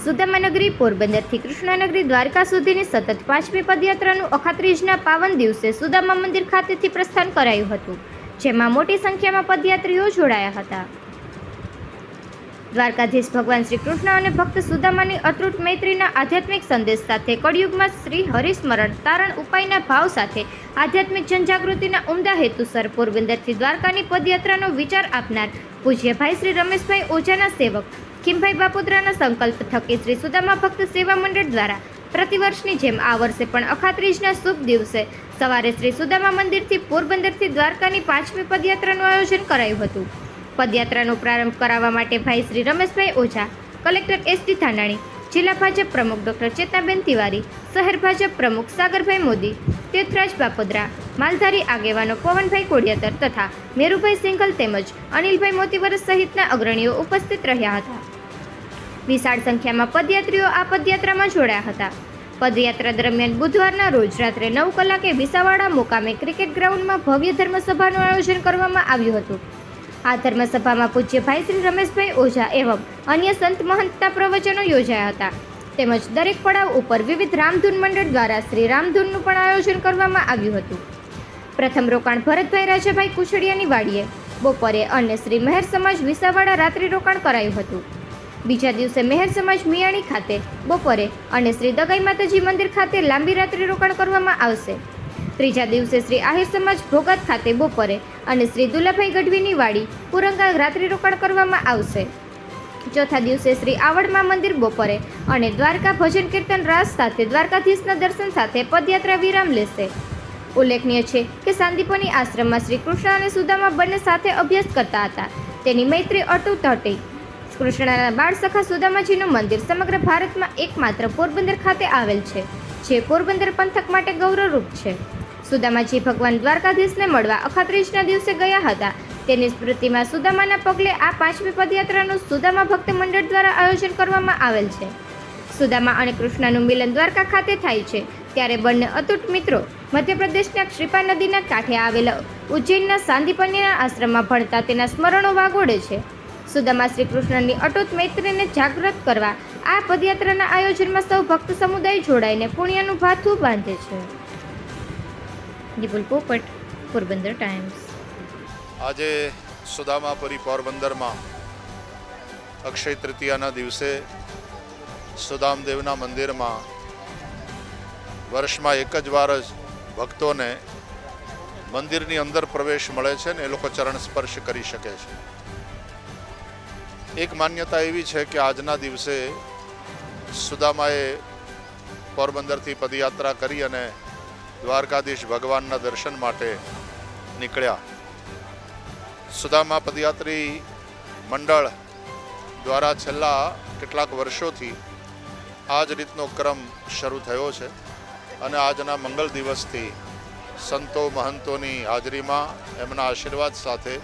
સુદામાનગરી પોરબંદરથી કૃષ્ણનગરી દ્વારકા સુધીની સતત 5મી પદયાત્રાનું અખાત્રીજના પાવન દિવસે સુદામા મંદિર ખાતેથી પ્રસ્થાન કરાયું હતું, જેમાં મોટી સંખ્યામાં પદયાત્રીઓ જોડાયા હતા. દ્વારકાધીશ ભગવાન શ્રી કૃષ્ણ અને ભક્ત સુદામાની અતૂટ મૈત્રીના આધ્યાત્મિક સંદેશ સાથે કળિયુગમાં શ્રી હરિસ્મરણ તારણ ઉપાયના ભાવ સાથે આધ્યાત્મિક જનજાગૃતિના ઉમદા હેતુસર પોરબંદરથી દ્વારકાની પદયાત્રાનો વિચાર આપનાર પૂજ્ય ભાઈ શ્રી રમેશભાઈ ઓઝાના સેવક ખીમભાઈ બાપુદ્રાના સંકલ્પ થકી શ્રી સુદામા ભક્ત સેવા મંડળ દ્વારા પ્રતિવર્ષની જેમ આ વર્ષે પણ અખાત્રીજના શુભ દિવસે સવારે શ્રી સુદામા મંદિરથી પોરબંદરથી દ્વારકાની 5મી પદયાત્રાનું આયોજન કરાયું હતું. પદયાત્રાનો પ્રારંભ કરાવવા માટે ભાઈ શ્રી રમેશભાઈ ઓઝા, કલેક્ટર એસ.ડી. ધાનાણી, જિલ્લા ભાજપ પ્રમુખ ડૉક્ટર ચેતનાબેન તિવારી, શહેર ભાજપ પ્રમુખ સાગરભાઈ મોદી, તીર્થરાજ બાપુદ્રા, માલધારી આગેવાનો પવનભાઈ કોડિયાતર તથા મેરુભાઈ સિંઘલ તેમજ અનિલભાઈ મોતીવરસ સહિતના અગ્રણીઓ ઉપસ્થિત રહ્યા હતા. વિશાળ સંખ્યામાં પદયાત્રીઓ આ પદયાત્રામાં જોડાયા હતા. પદયાત્રા દરમિયાન બુધવારના રોજ રાત્રે 9 કલાકે વિસાવાડા મુકામે ક્રિકેટ ગ્રાઉન્ડમાં ભવ્ય ધર્મસભાનું આયોજન કરવામાં આવ્યું હતું. આ ધર્મસભામાં પૂજ્ય ભાઈ શ્રી રમેશભાઈ ઓઝા એવં અન્ય સંત મહંતના પ્રવચનો યોજાયા હતા. તેમજ દરેક પડાવ ઉપર વિવિધ રામધૂન મંડળ દ્વારા શ્રી રામધૂનનું પણ આયોજન કરવામાં આવ્યું હતું. પ્રથમ રોકાણ ભરતભાઈ રાજાભાઈ કુશડિયાની વાડીએ બપોરે અને શ્રી મહેર સમાજ વિસાવાડા રાત્રિ રોકાણ કરાયું હતું. બીજા દિવસે મહેર સમાજ મિયાણી ખાતે બપોરે અને શ્રી દગાઈ માતાજી મંદિર ખાતે લાંબી રાત્રિ રોકાણ કરવામાં આવશે. ત્રીજા દિવસે શ્રી આહિર સમાજ ભોગાત ખાતે બપોરે અને શ્રી દુલાભાઈ ગઢવીની વાડી પુરંગા રાત્રિ રોકાણ કરવામાં આવશે. ચોથા દિવસે શ્રી આવડમાં મંદિર બપોરે અને દ્વારકા ભજન કીર્તન રાસ સાથે દ્વારકાધીશના દર્શન સાથે પદયાત્રા વિરામ લેશે. ઉલ્લેખનીય છે કે સાંદીપની આશ્રમમાં શ્રી કૃષ્ણ અને સુદામા બંને સાથે અભ્યાસ કરતા હતા. તેની મૈત્રી અતૂટ હતી. કૃષ્ણના બાળ સખા સુદામાજીનું મંદિર સમગ્ર ભારતમાં એકમાત્ર પોરબંદર ખાતે આવેલ છે, જે પોરબંદર પંથક માટે ગૌરવરૂપ છે. સુદામાજી ભગવાન દ્વારકાધીશને મળવા અખાત્રીજના દિવસે ગયા હતા. તેની સ્મૃતિમાં સુદામાના પગલે આ 5મી પદયાત્રાનું સુદામા ભક્ત મંડળ દ્વારા આયોજન કરવામાં આવેલ છે. સુદામા અને કૃષ્ણનું મિલન દ્વારકા ખાતે થાય છે, ત્યારે બંને અતૂટ મિત્રો મધ્યપ્રદેશના ક્ષિપા નદીના કાંઠે આવેલા ઉજ્જૈનના સાંદીપનીના આશ્રમમાં ભણતા તેના સ્મરણો વાગોડે છે. સુદામા શ્રી કૃષ્ણની અટૂટ મૈત્રીને જાગૃત કરવા આ પદયાત્રાના આયોજનમાં સૌ ભક્ત સમુદાય જોડાઈને પુણ્યનું ભાથું બાંધે છે. નિપુલ પોપટ, પોરબંદર ટાઈમ્સ. આજે સુદામાપુરી પોરબંદરમાં અક્ષય તૃતીયાના દિવસે સુદામદેવના મંદિરમાં વર્ષમાં એક જ વાર જ ભક્તોને મંદિરની અંદર પ્રવેશ મળે છે ને એ લોકો ચરણ સ્પર્શ કરી શકે છે. એક માન્યતા એવી છે કે આજના દિવસે સુદામાએ પોરબંદરથી પદયાત્રા કરી અને દ્વારકાધીશ ભગવાનના દર્શન માટે નીકળ્યા. સુદામા પદયાત્રી મંડળ દ્વારા છેલ્લા કેટલાક વર્ષોથી આ જ રીતનો ક્રમ શરૂ થયો છે અને આજના મંગળ દિવસથી સંતો મહંતોની હાજરીમાં એમના આશીર્વાદ સાથે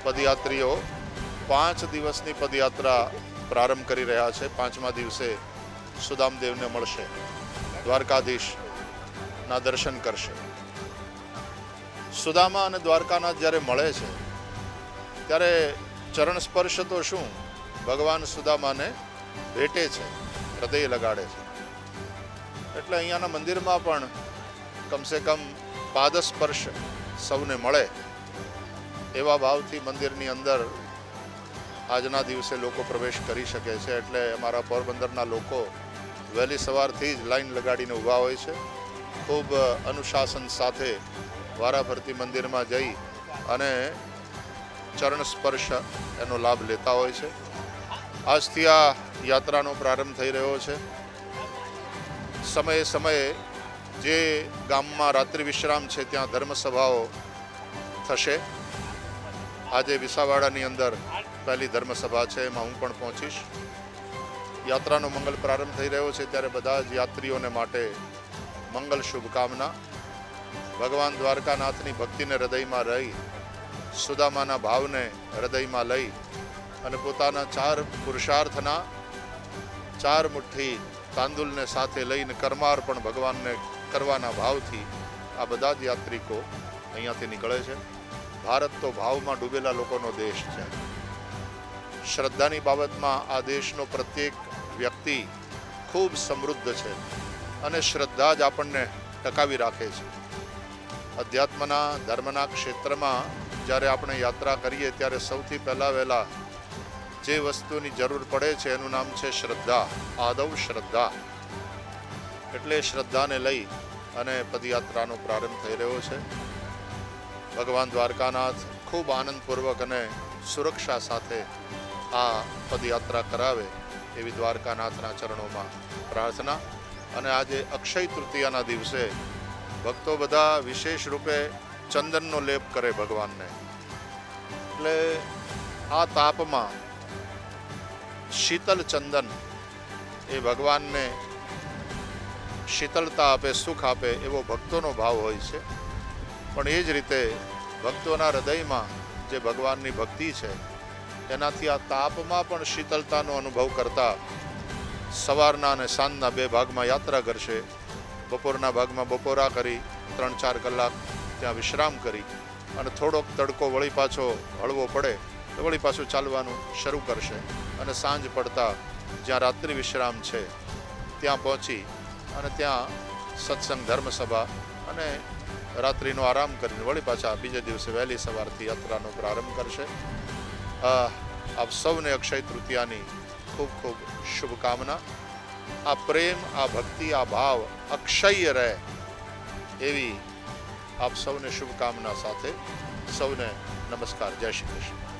પદયાત્રીઓ 5 દિવસની પદયાત્રા પ્રારંભ કરી રહ્યા છે. 5મા દિવસે સુદામદેવને મળશે, દ્વારકાધીશના દર્શન કરશે. સુદામા અને દ્વારકાનાથ જ્યારે મળે છે ત્યારે ચરણ સ્પર્શ તો શું, ભગવાન સુદામાને ભેટે છે, હૃદય લગાડે છે. એટલે અહીંયાના મંદિરમાં પણ કમસે કમ પાદસ્પર્શ સૌને મળે એવા ભાવથી મંદિરની અંદર આજના દિવસે લોકો પ્રવેશ કરી શકે છે. એટલે અમારા પોરબંદરના લોકો વહેલી સવારથી જ લાઈન લગાડીને ઊભા હોય છે. ખૂબ અનુશાસન સાથે વારાફરતી મંદિરમાં જઈ અને ચરણ સ્પર્શ એનો લાભ લેતા હોય છે. આજથી આ યાત્રાનો પ્રારંભ થઈ રહ્યો છે. સમયે સમયે જે ગામમાં રાત્રિ વિશ્રામ છે ત્યાં ધર્મસભાઓ થશે. આજે વિસાવાડાની અંદર પહેલી ધર્મસભા છે, એમાં હું પણ પહોંચીશ. યાત્રાનો મંગલ પ્રારંભ થઈ રહ્યો છે ત્યારે બધા જ યાત્રીઓને માટે મંગલ શુભકામના. ભગવાન દ્વારકાનાથની ભક્તિને હૃદયમાં રહી, સુદામાના ભાવને હૃદયમાં લઈ અને પોતાના 4 પુરુષાર્થના 4 મુઠ્ઠી તાંદુલને સાથે લઈને કર્માર્પણ ભગવાનને કરવાના ભાવથી આ બધા જ યાત્રિકો અહીંયાથી નીકળે છે. ભારત તો ભાવમાં ડૂબેલા લોકોનો દેશ છે. શ્રદ્ધાની બાબતમાં આ દેશનો પ્રત્યેક વ્યક્તિ ખૂબ સમૃદ્ધ છે અને શ્રદ્ધા જ આપણને ટકાવી રાખે છે. અધ્યાત્મના ધર્મના ક્ષેત્રમાં જ્યારે આપણે યાત્રા કરીએ ત્યારે સૌથી વહેલા જે વસ્તુની જરૂર પડે છે એનું નામ છે શ્રદ્ધા. આદૌ શ્રદ્ધા. એટલે શ્રદ્ધાને લઈ અને પદયાત્રાનો પ્રારંભ થઈ રહ્યો છે. ભગવાન દ્વારકાનાથ ખૂબ આનંદપૂર્વક અને સુરક્ષા સાથે આ પદયાત્રા કરાવે એવી દ્વારકાનાથના ચરણોમાં પ્રાર્થના. અને આજે અક્ષય તૃતીયાના દિવસે ભક્તો બધા વિશેષ રૂપે ચંદનનો લેપ કરે ભગવાનને. એટલે આ તાપમાં શીતલ ચંદન એ ભગવાનને શીતળતા આપે, સુખ આપે એવો ભક્તોનો ભાવ હોય છે. પણ એ જ રીતે ભક્તોના હૃદયમાં જે ભગવાનની ભક્તિ છે એનાથી આ તાપમાં પણ શીતળતાનો અનુભવ કરતા સવારના અને સાંજના 2 ભાગમાં યાત્રા કરશે. બપોરના ભાગમાં બપોરા કરી 3-4 કલાક ત્યાં વિશ્રામ કરી અને થોડોક તડકો વળી પાછો હળવો પડે તો વળી પાછું ચાલવાનું શરૂ કરશે. અને સાંજ પડતા જ્યાં રાત્રિ વિશ્રામ છે ત્યાં પહોંચી અને ત્યાં સત્સંગ ધર્મસભા અને રાત્રિનો આરામ કરીને વળી પાછા બીજે દિવસે વહેલી સવારથી યાત્રાનો પ્રારંભ કરશે. આપ સૌને અક્ષય તૃતીયાની ખૂબ ખૂબ શુભકામના. આ પ્રેમ, આ ભક્તિ, આ ભાવ અક્ષય રહે એવી આપ સૌને શુભકામના સાથે સૌને નમસ્કાર. જય શ્રી કૃષ્ણ.